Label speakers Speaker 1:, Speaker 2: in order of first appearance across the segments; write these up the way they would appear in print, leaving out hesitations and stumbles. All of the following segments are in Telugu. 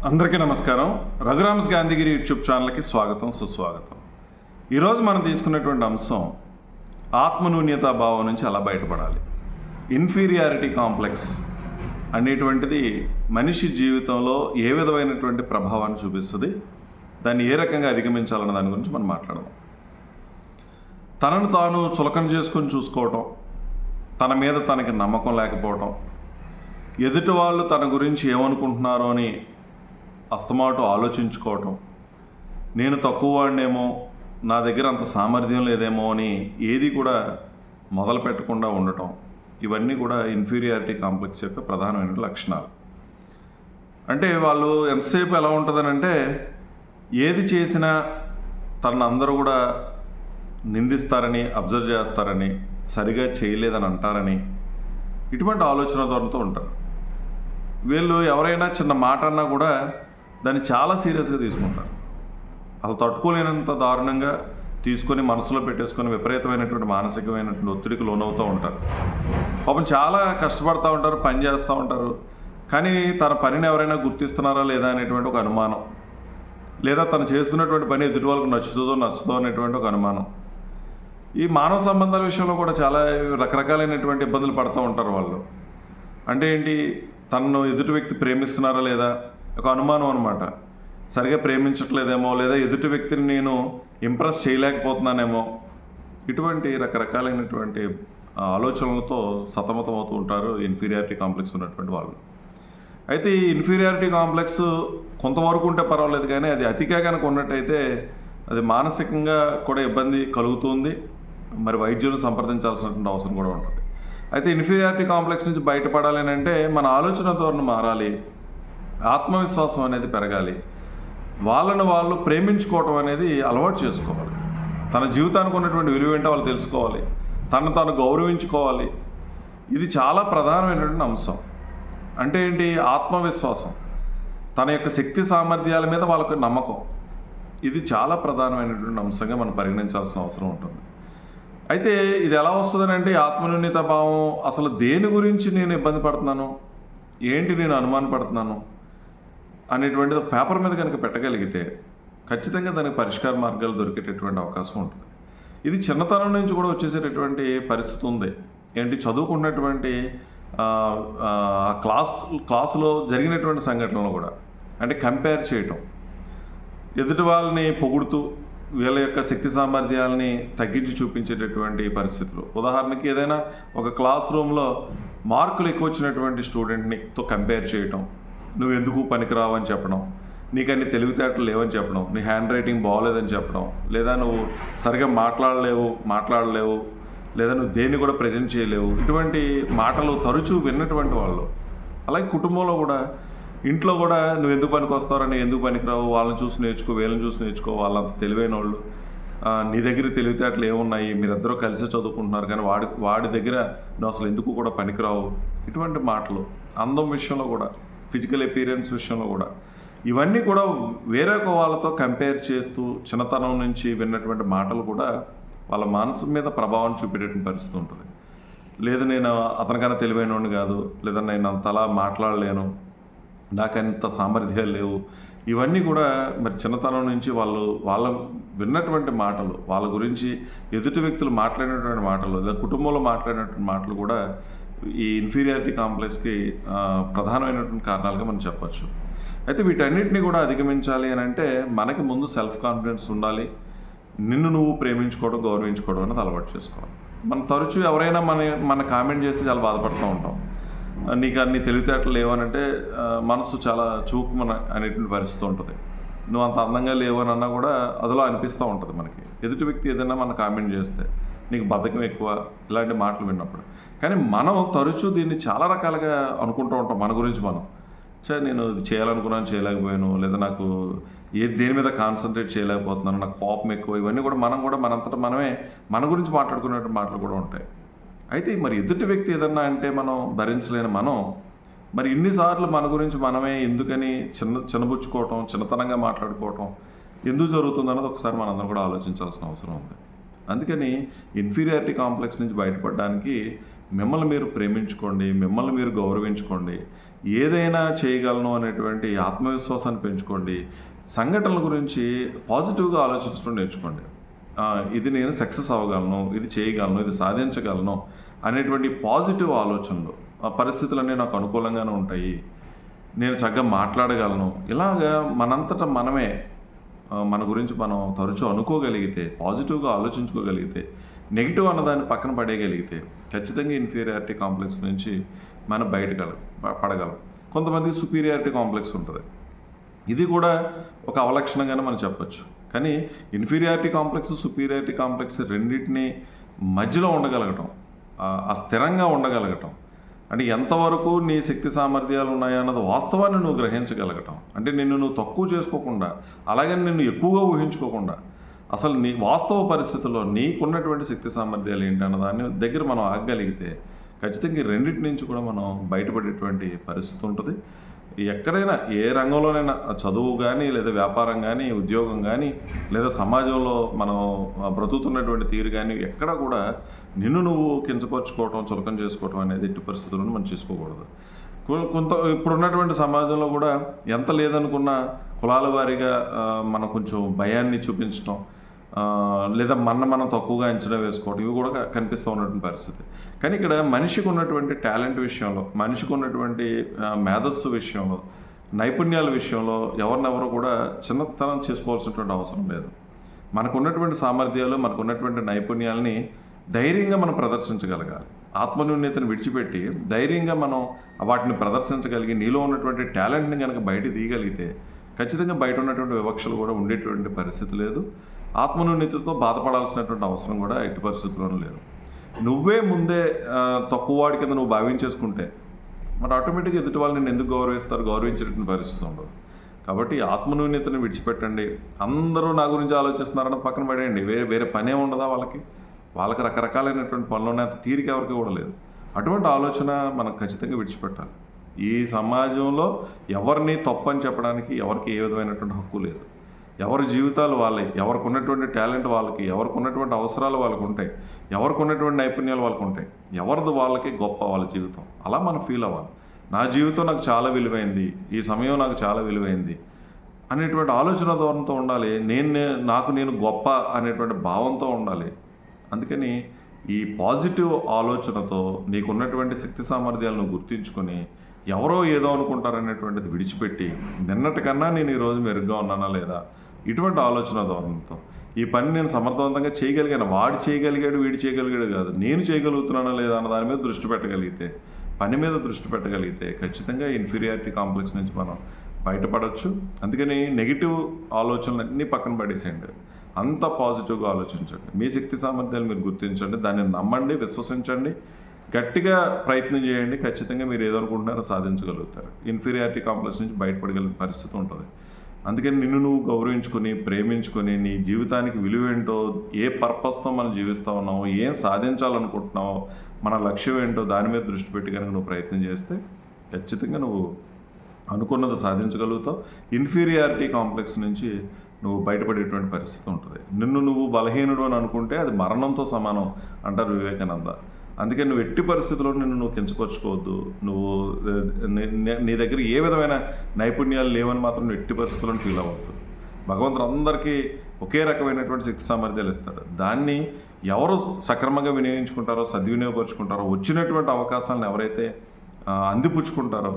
Speaker 1: అందరికీ నమస్కారం. రఘురామ్స్ గాంధీగిరి యూట్యూబ్ ఛానల్కి స్వాగతం, సుస్వాగతం. ఈరోజు మనం తీసుకున్నటువంటి అంశం ఆత్మన్యూన్యతా భావం నుంచి ఎలా బయటపడాలి. ఇన్ఫీరియారిటీ కాంప్లెక్స్ అనేటువంటిది మనిషి జీవితంలో ఏ విధమైనటువంటి ప్రభావాన్ని చూపిస్తుంది, దాన్ని ఏ రకంగా అధిగమించాలన్న దాని గురించి మనం మాట్లాడదాం. తనను తాను చులకన చేసుకొని చూసుకోవటం, తన మీద తనకి నమ్మకం లేకపోవటం, ఎదుటి వాళ్ళు తన గురించి ఏమనుకుంటున్నారో అని అస్తమాటు ఆలోచించుకోవటం, నేను తక్కువ వాడినేమో, నా దగ్గర అంత సామర్థ్యం లేదేమో అని ఏది కూడా మొదలు పెట్టకుండా ఉండటం, ఇవన్నీ కూడా ఇన్ఫీరియారిటీ కాంప్లెక్స్ యొక్క ప్రధానమైన లక్షణాలు. అంటే వాళ్ళు ఎంతసేపు ఎలా ఉంటుందని అంటే, ఏది చేసినా తనను అందరూ కూడా నిందిస్తారని, అబ్జర్వ్ చేస్తారని, సరిగా చేయలేదని అంటారని, ఇటువంటి ఆలోచన ధోరణితో ఉంటారు. వీళ్ళు ఎవరైనా చిన్న మాట అన్నా కూడా దాన్ని చాలా సీరియస్గా తీసుకుంటారు. అసలు తట్టుకోలేనంత దారుణంగా తీసుకొని మనసులో పెట్టేసుకొని విపరీతమైనటువంటి మానసికమైనటువంటి ఒత్తిడికి లోనవుతూ ఉంటారు. పాపం చాలా కష్టపడుతూ ఉంటారు, పని చేస్తూ ఉంటారు. కానీ తన పనిని ఎవరైనా గుర్తిస్తున్నారా లేదా అనేటువంటి ఒక అనుమానం, లేదా తను చేస్తున్నటువంటి పని ఎదుటి వాళ్ళకు నచ్చుదో అనేటువంటి ఒక అనుమానం. ఈ మానవ సంబంధాల విషయంలో కూడా చాలా రకరకాలైనటువంటి ఇబ్బందులు పడుతూ ఉంటారు వాళ్ళు. అంటే ఏంటి, తనను ఎదుటి వ్యక్తి ప్రేమిస్తున్నారా లేదా ఒక అనుమానం అనమాట. సరిగా ప్రేమించట్లేదేమో, లేదా ఎదుటి వ్యక్తిని నేను ఇంప్రెస్ చేయలేకపోతున్నానేమో, ఇటువంటి రకరకాలైనటువంటి ఆలోచనలతో సతమతమవుతూ ఉంటారు ఇన్ఫీరియారిటీ కాంప్లెక్స్ ఉన్నటువంటి వాళ్ళు. అయితే ఈ ఇన్ఫీరియారిటీ కాంప్లెక్స్ కొంతవరకు ఉంటే పర్వాలేదు, కానీ అది అతిగా కనుక ఉన్నట్టయితే అది మానసికంగా కూడా ఇబ్బంది కలుగుతుంది. మరి వైద్యులను సంప్రదించాల్సినటువంటి అవసరం కూడా ఉంటుంది. అయితే ఇన్ఫీరియారిటీ కాంప్లెక్స్ నుంచి బయటపడాలి అంటే మన ఆలోచన ధోరణి మారాలి, ఆత్మవిశ్వాసం అనేది పెరగాలి, వాళ్ళను వాళ్ళు ప్రేమించుకోవటం అనేది అలవాటు చేసుకోవాలి. తన జీవితానికి ఉన్నటువంటి విలువ ఏంటో వాళ్ళు తెలుసుకోవాలి, తను తాను గౌరవించుకోవాలి. ఇది చాలా ప్రధానమైనటువంటి అంశం. అంటే ఏంటి, ఆత్మవిశ్వాసం, తన యొక్క శక్తి సామర్థ్యాల మీద వాళ్ళకు నమ్మకం, ఇది చాలా ప్రధానమైనటువంటి అంశంగా మనం పరిగణించాల్సిన అవసరం ఉంటుంది. అయితే ఇది ఎలా వస్తుందని అంటే, ఆత్మన్యూన్యత భావం అసలు దేని గురించి నేను ఇబ్బంది పడుతున్నాను, ఏంటి నేను అనుమానపడుతున్నాను అనేటువంటిది పేపర్ మీద కనుక పెట్టగలిగితే ఖచ్చితంగా దానికి పరిష్కార మార్గాలు దొరికేటటువంటి అవకాశం ఉంటుంది. ఇది చిన్నతనం నుంచి కూడా వచ్చేసేటటువంటి పరిస్థితి ఉంది. ఏంటి, చదువుకున్నటువంటి క్లాసులో జరిగినటువంటి సంఘటనలు కూడా, అంటే కంపేర్ చేయటం, ఎదుటి వాళ్ళని పొగుడుతూ వీళ్ళ యొక్క శక్తి సామర్థ్యాలని తగ్గించి చూపించేటటువంటి పరిస్థితులు. ఉదాహరణకి ఏదైనా ఒక క్లాస్ రూమ్లో మార్కులు ఎక్కువ వచ్చినటువంటి స్టూడెంట్నితో కంపేర్ చేయటం, నువ్వు ఎందుకు పనికిరావు అని చెప్పడం, నీకు అన్ని తెలివితేటలు లేవని చెప్పడం, నీ హ్యాండ్ రైటింగ్ బాగోలేదని చెప్పడం, లేదా నువ్వు సరిగా మాట్లాడలేవు, లేదా నువ్వు దేన్ని కూడా ప్రజెంట్ చేయలేవు, ఇటువంటి మాటలు తరచూ విన్నటువంటి వాళ్ళు. అలాగే కుటుంబంలో కూడా, ఇంట్లో కూడా నువ్వు ఎందుకు పనికి వస్తారని, ఎందుకు పనికిరావు, వాళ్ళని చూసి నేర్చుకో, వీళ్ళని చూసి నేర్చుకో, వాళ్ళంత తెలివైన వాళ్ళు, నీ దగ్గర తెలివితేటలు ఏమున్నాయి, మీరిద్దరూ కలిసి చదువుకుంటున్నారు, కానీ వాడి దగ్గర నువ్వు అసలు ఎందుకు కూడా పనికిరావు, ఇటువంటి మాటలు. అందం విషయంలో కూడా, ఫిజికల్ అపీరెన్స్ విషయంలో కూడా, ఇవన్నీ కూడా వేరే వాళ్ళతో కంపేర్ చేస్తూ చిన్నతనం నుంచి విన్నటువంటి మాటలు కూడా వాళ్ళ మనసు మీద ప్రభావం చూపేటటువంటి పరిస్థితి ఉంటుంది. లేదు, నేను అతనికన్నా తెలివైనవాడిని కాదు, లేదా నేను అంతలా మాట్లాడలేను, నాకంత సామర్థ్యాలు లేవు, ఇవన్నీ కూడా మరి చిన్నతనం నుంచి వాళ్ళ విన్నటువంటి మాటలు, వాళ్ళ గురించి ఎదుటి వ్యక్తులు మాట్లాడినటువంటి మాటలు, లేదా కుటుంబంలో మాట్లాడినటువంటి మాటలు కూడా ఈ ఇన్ఫీరియారిటీ కాంప్లెక్స్కి ప్రధానమైనటువంటి కారణాలుగా మనం చెప్పచ్చు. అయితే వీటన్నిటిని కూడా అధిగమించాలి అని అంటే మనకి ముందు సెల్ఫ్ కాన్ఫిడెన్స్ ఉండాలి. నిన్ను నువ్వు ప్రేమించుకోవడం, గౌరవించుకోవడం అనేది అలవాటు చేసుకోవాలి. మనం తరచూ ఎవరైనా మన కామెంట్ చేస్తే చాలా బాధపడుతూ ఉంటాం. నీకు అన్ని తెలివితేటలు లేవనంటే మనసు చాలా చూపుమన అనేటువంటి పరిస్థితి ఉంటుంది. నువ్వు అంత అందంగా లేవని అన్నా కూడా అదిలో అనిపిస్తూ ఉంటుంది మనకి. ఎదుటి వ్యక్తి ఏదైనా మన కామెంట్ చేస్తే నీకు బద్ధకం ఎక్కువ, ఇలాంటి మాటలు విన్నప్పుడు. కానీ మనం తరచూ దీన్ని చాలా రకాలుగా అనుకుంటూ ఉంటాం మన గురించి మనం. నేను ఇది చేయాలనుకున్నాను, చేయలేకపోయాను, లేదా నాకు దేని మీద కాన్సన్ట్రేట్ చేయలేకపోతున్నాను, నాకు కోపం ఎక్కువ, ఇవన్నీ కూడా మనంతటా మనమే మన గురించి మాట్లాడుకునే మాటలు కూడా ఉంటాయి. అయితే మరి ఎదుటి వ్యక్తి ఏదన్నా అంటే మనం భరించలేని మనం మరి ఇన్నిసార్లు మన గురించి మనమే ఎందుకని చిన్నబుచ్చుకోవటం, చిన్నతనంగా మాట్లాడుకోవటం ఎందుకు జరుగుతుందన్నది ఒకసారి మనందరం కూడా ఆలోచించాల్సిన అవసరం ఉంది. అందుకని ఇన్ఫీరియారిటీ కాంప్లెక్స్ నుంచి బయటపడడానికి మిమ్మల్ని మీరు ప్రేమించుకోండి, మిమ్మల్ని మీరు గౌరవించుకోండి. ఏదైనా చేయగలను అనేటువంటి ఆత్మవిశ్వాసాన్ని పెంచుకోండి. సంఘటనల గురించి పాజిటివ్గా ఆలోచించడం నేర్చుకోండి. ఇది నేను సక్సెస్ అవ్వగలను, ఇది చేయగలను, ఇది సాధించగలను అనేటువంటి పాజిటివ్ ఆలోచనలు. ఆ పరిస్థితులన్నీ నాకు అనుకూలంగానే ఉంటాయి, నేను చక్కగా మాట్లాడగలను, ఇలాగా మనంతటా మనమే మన గురించి మనం తరచూ అనుకోగలిగితే, పాజిటివ్గా ఆలోచించుకోగలిగితే, నెగిటివ్ అన్నదాన్ని పక్కన పడేయగలిగితే ఖచ్చితంగా ఇన్ఫీరియారిటీ కాంప్లెక్స్ నుంచి మనం పడగలం. కొంతమందికి సుపీరియారిటీ కాంప్లెక్స్ ఉంటుంది. ఇది కూడా ఒక అవలక్షణంగానే మనం చెప్పొచ్చు. కానీ ఇన్ఫీరియారిటీ కాంప్లెక్స్, సుపీరియారిటీ కాంప్లెక్స్ రెండింటినీ మధ్యలో ఉండగలగటం, ఆ స్థిరంగా ఉండగలగటం, అంటే ఎంతవరకు నీ శక్తి సామర్థ్యాలు ఉన్నాయన్నది వాస్తవాన్ని నువ్వు గ్రహించగలగటం, అంటే నిన్ను నువ్వు తక్కువ చేసుకోకుండా, అలాగే నిన్ను ఎక్కువగా ఊహించుకోకుండా, అసలు నీ వాస్తవ పరిస్థితుల్లో నీకున్నటువంటి శక్తి సామర్థ్యాలు ఏంటి అన్న దాని దగ్గర మనం ఆగగలిగితే ఖచ్చితంగా ఈ రెండింటి నుంచి కూడా మనం బయటపడేటువంటి పరిస్థితి ఉంటుంది. ఎక్కడైనా ఏ రంగంలోనైనా చదువు కానీ, లేదా వ్యాపారం కానీ, ఉద్యోగం కానీ, లేదా సమాజంలో మనం బ్రతుకుతున్నటువంటి తీరు కానీ, ఎక్కడ కూడా నిన్ను నువ్వు కించపరుచుకోవటం, చులకన చేసుకోవటం అనేది ఎట్టి పరిస్థితులను మనం చేసుకోకూడదు. ఇప్పుడున్నటువంటి సమాజంలో కూడా ఎంత లేదనుకున్న కులాల వారీగా మనం కొంచెం భయాన్ని చూపించటం, లేదా మనం తక్కువగా అంచనా వేసుకోవడం, ఇవి కూడా కనిపిస్తూ ఉన్నటువంటి పరిస్థితి. కానీ ఇక్కడ మనిషికి ఉన్నటువంటి టాలెంట్ విషయంలో, మనిషికి ఉన్నటువంటి మేధస్సు విషయంలో, నైపుణ్యాల విషయంలో ఎవరినెవరో కూడా చిన్నతనం చేసుకోవాల్సినటువంటి అవసరం లేదు. మనకున్నటువంటి సామర్థ్యాలు, మనకున్నటువంటి నైపుణ్యాలని ధైర్యంగా మనం ప్రదర్శించగలగాలి. ఆత్మన్యూన్యతను విడిచిపెట్టి ధైర్యంగా మనం వాటిని ప్రదర్శించగలిగి, నీలో ఉన్నటువంటి టాలెంట్ని కనుక బయట తీయగలిగితే ఖచ్చితంగా బయట ఉన్నటువంటి వివక్షలు కూడా ఉండేటువంటి పరిస్థితి లేదు. ఆత్మన్యూన్యతతో బాధపడాల్సినటువంటి అవసరం కూడా ఎట్టి పరిస్థితుల్లోనూ లేదు. నువ్వే ముందే తక్కువ వాడి కింద నువ్వు భావించేసుకుంటే మరి ఆటోమేటిక్గా ఎదుటి వాళ్ళు నేను ఎందుకు గౌరవిస్తారు, గౌరవించేటువంటి పరిస్థితి ఉండదు. కాబట్టి ఆత్మన్యూన్యతను విడిచిపెట్టండి. అందరూ నా గురించి ఆలోచిస్తున్నారని పక్కన పడేయండి. వేరే పనే ఉండదా వాళ్ళకి రకరకాలైనటువంటి పనులు ఉన్నాయి, తీరిక ఎవరికి కూడా లేదు. అటువంటి ఆలోచన మనం ఖచ్చితంగా విడిచిపెట్టాలి. ఈ సమాజంలో ఎవరిని తప్పని చెప్పడానికి ఎవరికి ఏ విధమైనటువంటి హక్కు లేదు. ఎవరి జీవితాలు వాళ్ళే, ఎవరికి ఉన్నటువంటి టాలెంట్ వాళ్ళకి, ఎవరికి ఉన్నటువంటి అవసరాలు వాళ్ళకు ఉంటాయి, ఎవరికి ఉన్నటువంటి నైపుణ్యాలు వాళ్ళకు ఉంటాయి, ఎవరిది వాళ్ళకి గొప్ప వాళ్ళ జీవితం. అలా మనం ఫీల్ అవ్వాలి. నా జీవితం నాకు చాలా విలువైంది, ఈ సమయం నాకు చాలా విలువైంది అనేటువంటి ఆలోచన ధోరణితో ఉండాలి. నేను గొప్ప అనేటువంటి భావంతో ఉండాలి. అందుకని ఈ పాజిటివ్ ఆలోచనతో నీకున్నటువంటి శక్తి సామర్థ్యాలను గుర్తించుకొని, ఎవరో ఏదో అనుకుంటారనేటువంటిది విడిచిపెట్టి, నిన్నటికన్నా నేను ఈరోజు మెరుగ్గా ఉన్నానా లేదా, ఇటువంటి ఆలోచన ధోరణితో ఈ పని నేను సమర్థవంతంగా చేయగలిగాను, వాడు చేయగలిగాడు వీడు చేయగలిగాడు కాదు, నేను చేయగలుగుతున్నానా లేదా అన్న దాని మీద దృష్టి పెట్టగలిగితే, పని మీద దృష్టి పెట్టగలిగితే ఖచ్చితంగా ఇన్ఫీరియారిటీ కాంప్లెక్స్ నుంచి మనం బయటపడవచ్చు. అందుకని నెగిటివ్ ఆలోచనలన్నీ పక్కన పడేసేయండి, అంత పాజిటివ్గా ఆలోచించండి. మీ శక్తి సామర్థ్యాలు మీరు గుర్తించండి, దాన్ని నమ్మండి, విశ్వసించండి, గట్టిగా ప్రయత్నం చేయండి. ఖచ్చితంగా మీరు ఏదనుకుంటున్నారో సాధించగలుగుతారు. ఇన్ఫీరియారిటీ కాంప్లెక్స్ నుంచి బయటపడగలిగిన పరిస్థితి ఉంటుంది. అందుకని నిన్ను నువ్వు గౌరవించుకొని, ప్రేమించుకొని, నీ జీవితానికి విలువేంటో, ఏ పర్పస్తో మనం జీవిస్తూ ఉన్నామో, ఏం సాధించాలనుకుంటున్నావో, మన లక్ష్యం ఏంటో దాని మీద దృష్టి పెట్టి కనుక నువ్వు ప్రయత్నం చేస్తే ఖచ్చితంగా నువ్వు అనుకున్నది సాధించగలుగుతావు. ఇన్ఫీరియారిటీ కాంప్లెక్స్ నుంచి నువ్వు బయటపడేటువంటి పరిస్థితి ఉంటుంది. నిన్ను నువ్వు బలహీనుడు అని అనుకుంటే అది మరణంతో సమానం అంటారు వివేకానంద. అందుకని నువ్వు ఎట్టి పరిస్థితుల్లో నువ్వు కించపరుచుకోవద్దు. నువ్వు నీ దగ్గర ఏ విధమైన నైపుణ్యాలు లేవని మాత్రం నువ్వు ఎట్టి పరిస్థితుల్లో ఫీల్ అవ్వద్దు. భగవంతుడు అందరికీ ఒకే రకమైనటువంటి శక్తి సామర్థ్యాలు ఇస్తాడు. దాన్ని ఎవరు సక్రమంగా వినియోగించుకుంటారో, సద్వినియోగపరుచుకుంటారో, వచ్చినటువంటి అవకాశాలను ఎవరైతే అందిపుచ్చుకుంటారో,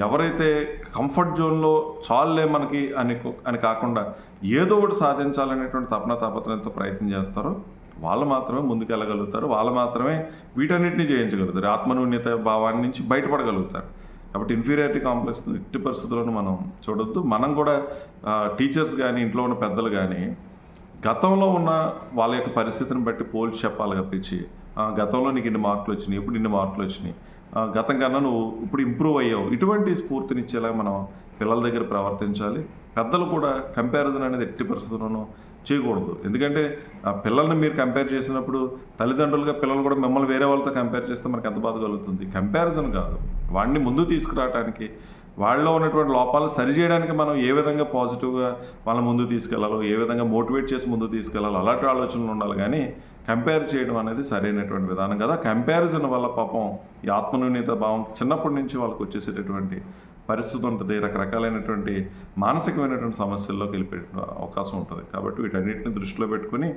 Speaker 1: ఎవరైతే కంఫర్ట్ జోన్లో చాలులే మనకి అని కాకుండా ఏదో ఒకటి సాధించాలనేటువంటి తాపత్రయంతో ప్రయత్నం చేస్తారో వాళ్ళు మాత్రమే ముందుకు వెళ్ళగలుగుతారు. వాళ్ళు మాత్రమే వీటన్నిటిని జయించగలుగుతారు, ఆత్మన్యూన్యత భావాన్ని నుంచి బయటపడగలుగుతారు. కాబట్టి ఇన్ఫీరియారిటీ కాంప్లెక్స్ ఎట్టి పరిస్థితుల్లోనూ మనం చూడొద్దు. మనం కూడా టీచర్స్ కానీ, ఇంట్లో ఉన్న పెద్దలు కానీ గతంలో ఉన్న వాళ్ళ యొక్క పరిస్థితిని బట్టి పోల్చి చెప్పాలి తప్పించి, గతంలో నీకు ఇన్ని మార్కులు వచ్చినాయి, ఇప్పుడు ఇన్ని మార్కులు వచ్చినాయి, గతం కన్నా నువ్వు ఇప్పుడు ఇంప్రూవ్ అయ్యావు, ఇటువంటి స్ఫూర్తినిచ్చేలా మనం పిల్లల దగ్గర ప్రవర్తించాలి. పెద్దలు కూడా కంపారిజన్ అనేది ఎట్టి పరిస్థితుల్లోనూ చేయకూడదు. ఎందుకంటే పిల్లల్ని మీరు కంపేర్ చేసినప్పుడు తల్లిదండ్రులుగా పిల్లలు కూడా మిమ్మల్ని వేరే వాళ్ళతో కంపేర్ చేస్తే మనకు ఎంత బాధ కలుగుతుంది. కంపారిజన్ కాదు, వాడిని ముందు తీసుకురావడానికి, వాళ్ళలో ఉన్నటువంటి లోపాలను సరిచేయడానికి మనం ఏ విధంగా పాజిటివ్గా వాళ్ళ ముందు తీసుకెళ్లాలో, ఏ విధంగా మోటివేట్ చేసి ముందు తీసుకెళ్లాలో అలాంటి ఆలోచనలు ఉండాలి. కానీ కంపేర్ చేయడం అనేది సరైనటువంటి విధానం కదా. కంపారిజన్ వల్ల పాపం ఈ ఆత్మన్యూన్యత భావం చిన్నప్పటి నుంచి వాళ్ళకి వచ్చేసేటటువంటి పరిస్థితి ఉంటుంది, రకరకాలైనటువంటి మానసికమైనటువంటి సమస్యల్లోకి వెళ్ళిపోయే అవకాశం ఉంటుంది. కాబట్టి వీటన్నిటిని దృష్టిలో పెట్టుకుని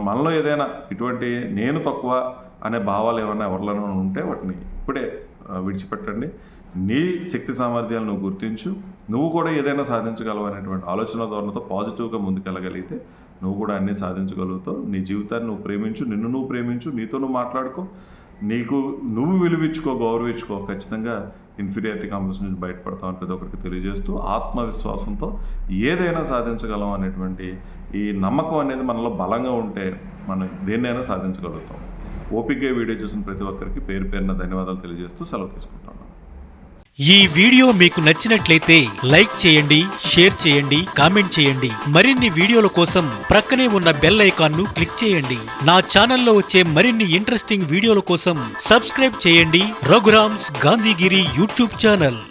Speaker 1: మనలో ఏదైనా ఇటువంటి నేను తక్కువ అనే భావాలు ఏమైనా ఎవరిలోనూ ఉంటే వాటిని ఇప్పుడే విడిచిపెట్టండి. నీ శక్తి సామర్థ్యాలు నువ్వు గుర్తించు. నువ్వు కూడా ఏదైనా సాధించగలవు అనేటువంటి ఆలోచన ధోరణితో పాజిటివ్గా ముందుకెళ్ళగలిగితే నువ్వు కూడా అన్నీ సాధించగలుగుతావు. నీ జీవితాన్ని నువ్వు ప్రేమించు, నిన్ను నువ్వు ప్రేమించు, నీతో నువ్వు మాట్లాడుకో, నీకు నువ్వు విలువించుకో, గౌరవించుకో. ఖచ్చితంగా ఇన్ఫీరియారిటీ కాంప్లెక్స్ నుంచి బయటపడతాం అంటే ఒకరికి తెలియజేస్తూ, ఆత్మవిశ్వాసంతో ఏదైనా సాధించగలం అనేటువంటి ఈ నమ్మకం అనేది మనలో బలంగా ఉంటే మనం దేన్నైనా సాధించగలుగుతాం. ఓపికగా వీడియో చూసిన ప్రతి ఒక్కరికి పేరు పేరున ధన్యవాదాలు తెలియజేస్తూ సెలవు తీసుకుంటాను.
Speaker 2: ఈ వీడియో మీకు నచ్చినట్లయితే లైక్ చేయండి, షేర్ చేయండి, కామెంట్ చేయండి. మరిన్ని వీడియోల కోసం ప్రక్కనే ఉన్న బెల్ ఐకాన్ను క్లిక్ చేయండి. నా ఛానల్లో వచ్చే మరిన్ని ఇంట్రెస్టింగ్ వీడియోల కోసం సబ్స్క్రైబ్ చేయండి రఘురామ్స్ గాంధీగిరి యూట్యూబ్ ఛానల్.